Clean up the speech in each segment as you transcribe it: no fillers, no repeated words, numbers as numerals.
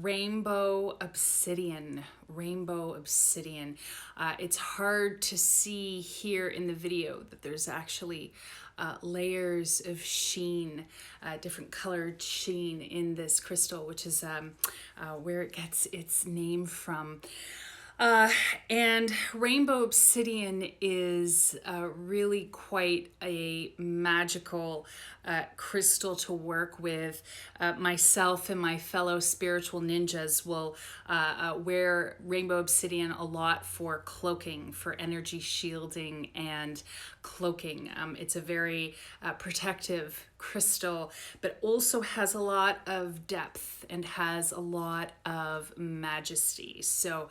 rainbow obsidian. Rainbow obsidian. It's hard to see here in the video that there's actually layers of sheen, different colored sheen in this crystal, which is where it gets its name from. And rainbow obsidian is really quite a magical crystal to work with. Myself and my fellow spiritual ninjas will wear rainbow obsidian a lot for cloaking, for energy shielding and cloaking. It's a very protective crystal, but also has a lot of depth and has a lot of majesty. So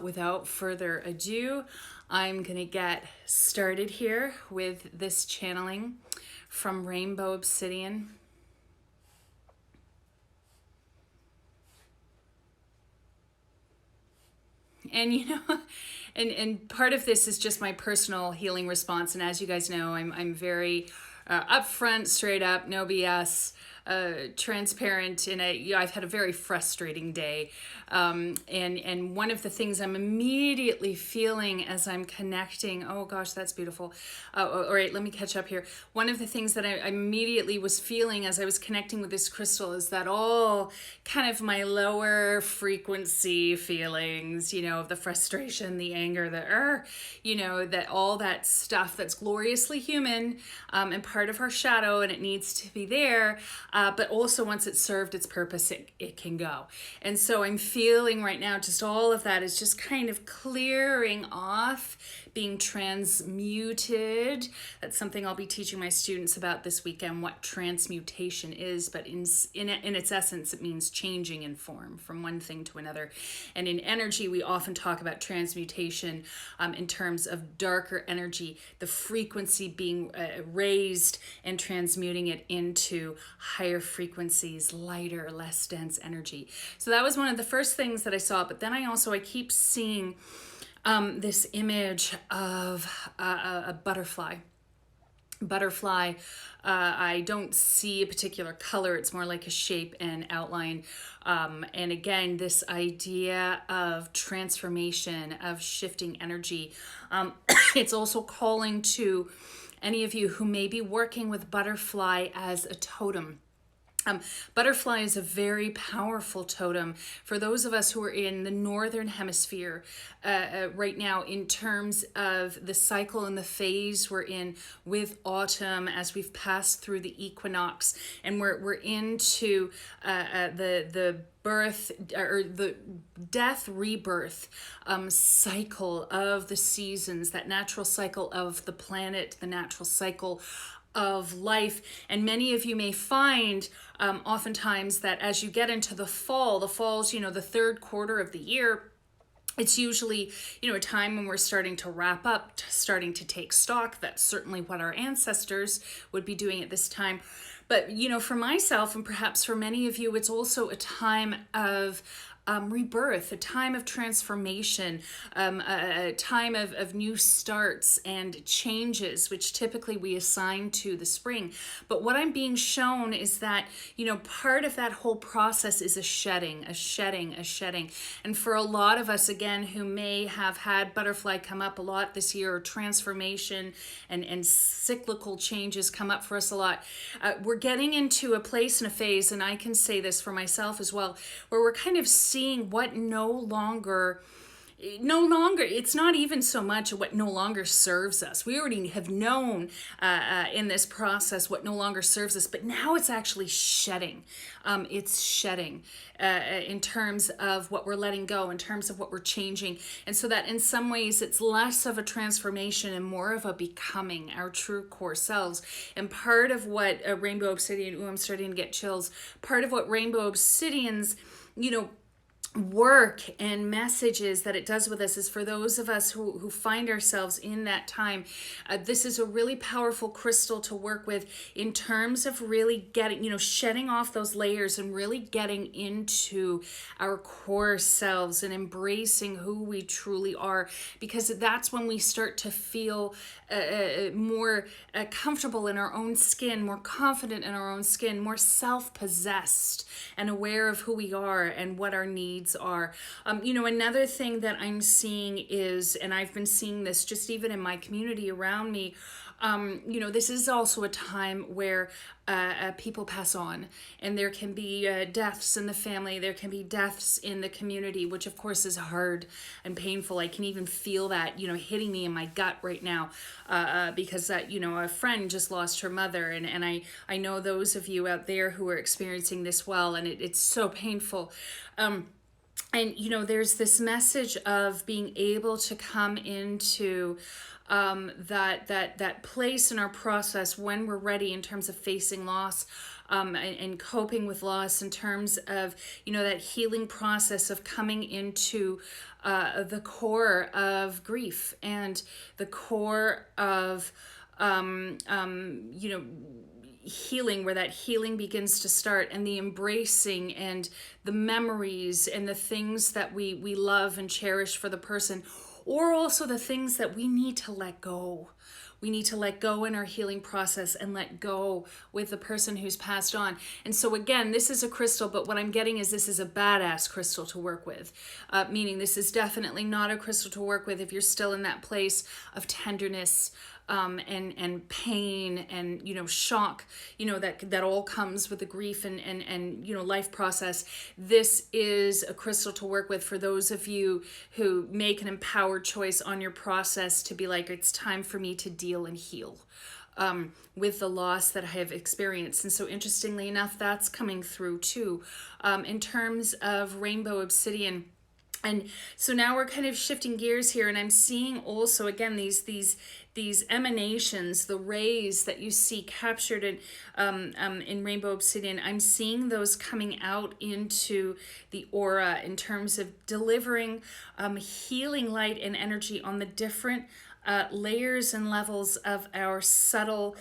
without further ado, I'm gonna get started here with this channeling from Rainbow Obsidian. And you know, and part of this is just my personal healing response. And as you guys know, I'm very upfront, straight up, no BS, transparent. And I've had a very frustrating day. And one of the things I'm immediately feeling as I'm connecting, oh gosh, that's beautiful. All right, let me catch up here. One of the things that I immediately was feeling as I was connecting with this crystal is that all kind of my lower frequency feelings, you know, of the frustration, the anger, you know, that all that stuff that's gloriously human and part of our shadow, and it needs to be there. But also once it's served its purpose, it can go. And so I'm feeling right now just all of that is just kind of clearing off, being transmuted. That's something I'll be teaching my students about this weekend, what transmutation is. But in its essence, it means changing in form from one thing to another. And in energy, we often talk about transmutation in terms of darker energy, the frequency being raised and transmuting it into higher frequencies, lighter, less dense energy. So that was one of the first things that I saw. But then I keep seeing this image of a butterfly. I don't see a particular color. It's more like a shape and outline. And again, this idea of transformation, of shifting energy. It's also calling to any of you who may be working with butterfly as a totem. Butterfly is a very powerful totem for those of us who are in the northern hemisphere right now, in terms of the cycle and the phase we're in with autumn as we've passed through the equinox, and we're into the birth or the death rebirth cycle of the seasons, that natural cycle of the planet, the natural cycle of life. And many of you may find oftentimes that as you get into the fall's, you know, the third quarter of the year, it's usually, you know, a time when we're starting to wrap up, starting to take stock. That's certainly what our ancestors would be doing at this time. But, you know, for myself, and perhaps for many of you, it's also a time of rebirth, a time of transformation, a time of new starts and changes, which typically we assign to the spring. But what I'm being shown is that, you know, part of that whole process is a shedding. And for a lot of us, again, who may have had butterfly come up a lot this year, or transformation and cyclical changes come up for us a lot, we're getting into a place and a phase, and I can say this for myself as well, where we're kind of seeing what no longer, it's not even so much what no longer serves us. We already have known in this process what no longer serves us, but now it's actually shedding. It's shedding in terms of what we're letting go, in terms of what we're changing. And so that in some ways it's less of a transformation and more of a becoming our true core selves. And part of what Rainbow Obsidian, I'm starting to get chills, part of what Rainbow Obsidian's, you know, work and messages that it does with us is for those of us who find ourselves in that time. This is a really powerful crystal to work with in terms of really getting, shedding off those layers and really getting into our core selves and embracing who we truly are, because that's when we start to feel more comfortable in our own skin, more confident in our own skin, more self-possessed and aware of who we are and what our needs are. Another thing that I'm seeing is, and I've been seeing this just even in my community around me, this is also a time where people pass on, and there can be deaths in the family, there can be deaths in the community, which of course is hard and painful. I can even feel that, hitting me in my gut right now, because a friend just lost her mother, and I know those of you out there who are experiencing this well, and it's so painful. And there's this message of being able to come into that place in our process when we're ready, in terms of facing loss, and coping with loss, in terms of that healing process of coming into the core of grief and the core of healing, where that healing begins to start, and the embracing and the memories and the things that we love and cherish for the person, or also the things that we need to let go. We need to let go in our healing process and let go with the person who's passed on. And so again, this is a crystal, but what I'm getting is this is a badass crystal to work with, meaning this is definitely not a crystal to work with if you're still in that place of tenderness, and pain and shock, that all comes with the grief and life process. This is a crystal to work with for those of you who make an empowered choice on your process to be like, it's time for me to deal and heal with the loss that I have experienced. And so interestingly enough, that's coming through too, in terms of rainbow obsidian. And so now we're kind of shifting gears here, and I'm seeing also again these emanations, the rays that you see captured in rainbow obsidian. I'm seeing those coming out into the aura in terms of delivering healing light and energy on the different layers and levels of our subtle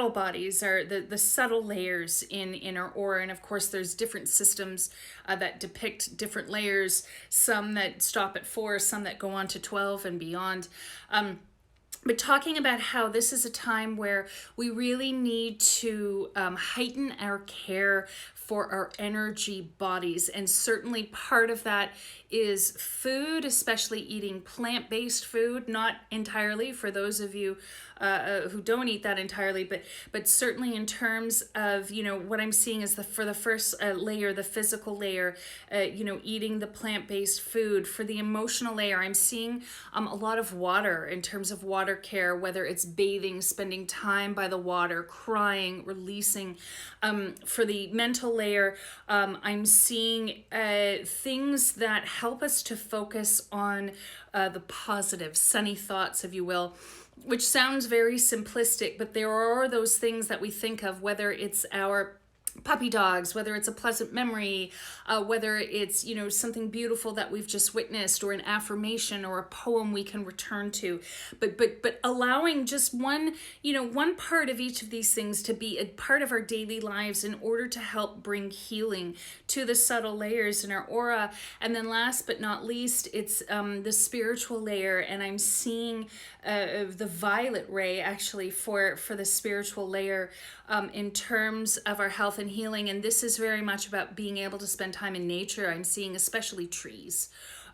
bodies, are the subtle layers in our aura. And of course there's different systems that depict different layers, some that stop at 4, some that go on to 12 and beyond. But talking about how this is a time where we really need to heighten our care for our energy bodies. And certainly part of that is food, especially eating plant-based food, not entirely for those of you who don't eat that entirely, but certainly in terms of, what I'm seeing is for the first layer, the physical layer, eating the plant-based food. For the emotional layer, I'm seeing a lot of water in terms of water care, whether it's bathing, spending time by the water, crying, releasing. For the mental layer, I'm seeing things that help us to focus on the positive, sunny thoughts, if you will, which sounds very simplistic, but there are those things that we think of, whether it's our puppy dogs, whether it's a pleasant memory, whether it's something beautiful that we've just witnessed, or an affirmation or a poem we can return to, but allowing just one part of each of these things to be a part of our daily lives in order to help bring healing to the subtle layers in our aura. And then last but not least, it's the spiritual layer, and I'm seeing the violet ray actually for the spiritual layer, in terms of our health and healing. And this is very much about being able to spend time in nature. I'm seeing especially trees,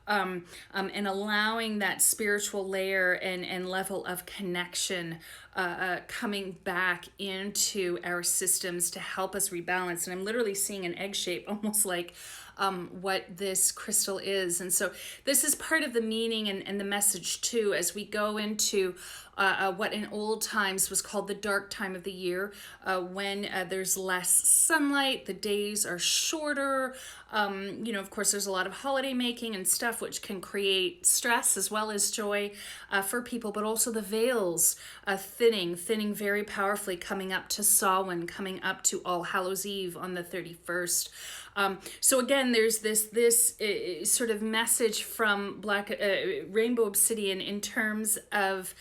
and allowing that spiritual layer and level of connection coming back into our systems to help us rebalance. And I'm literally seeing an egg shape, almost like what this crystal is. And so this is part of the meaning and the message too, as we go into what in old times was called the dark time of the year, when there's less sunlight, the days are shorter. Of course, there's a lot of holiday making and stuff, which can create stress as well as joy for people, but also the veils thinning very powerfully, coming up to Samhain, coming up to All Hallows Eve on the 31st. So again, there's this sort of message from Rainbow Obsidian in terms of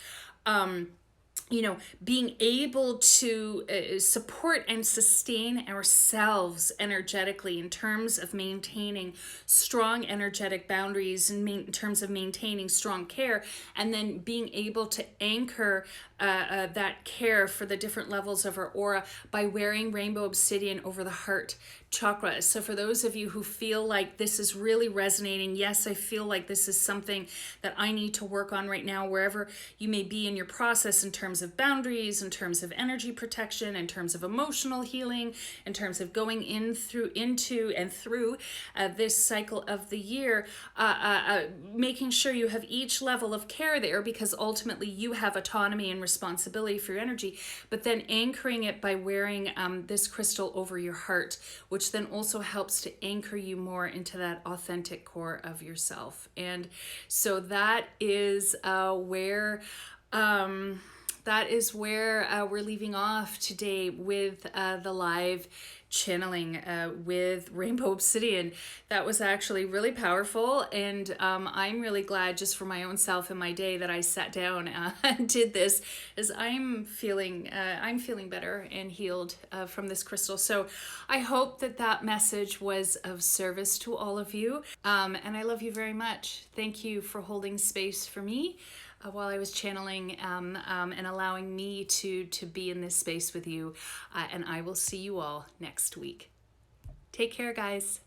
being able to support and sustain ourselves energetically in terms of maintaining strong energetic boundaries and in terms of maintaining strong care, and then being able to anchor that care for the different levels of our aura by wearing Rainbow Obsidian over the heart chakra. So for those of you who feel like this is really resonating, yes, I feel like this is something that I need to work on right now, wherever you may be in your process in terms of boundaries, in terms of energy protection, in terms of emotional healing, in terms of going into and through this cycle of the year, making sure you have each level of care there, because ultimately you have autonomy and responsibility for your energy, but then anchoring it by wearing this crystal over your heart, which then also helps to anchor you more into that authentic core of yourself. And so that is where we're leaving off today with the live channeling with Rainbow Obsidian. That was actually really powerful, and I'm really glad, just for my own self and my day, that I sat down and did this, as I'm feeling better and healed from this crystal. So I hope that message was of service to all of you, and I love you very much. Thank you for holding space for me while I was channeling, and allowing me to be in this space with you. And I will see you all next week. Take care, guys.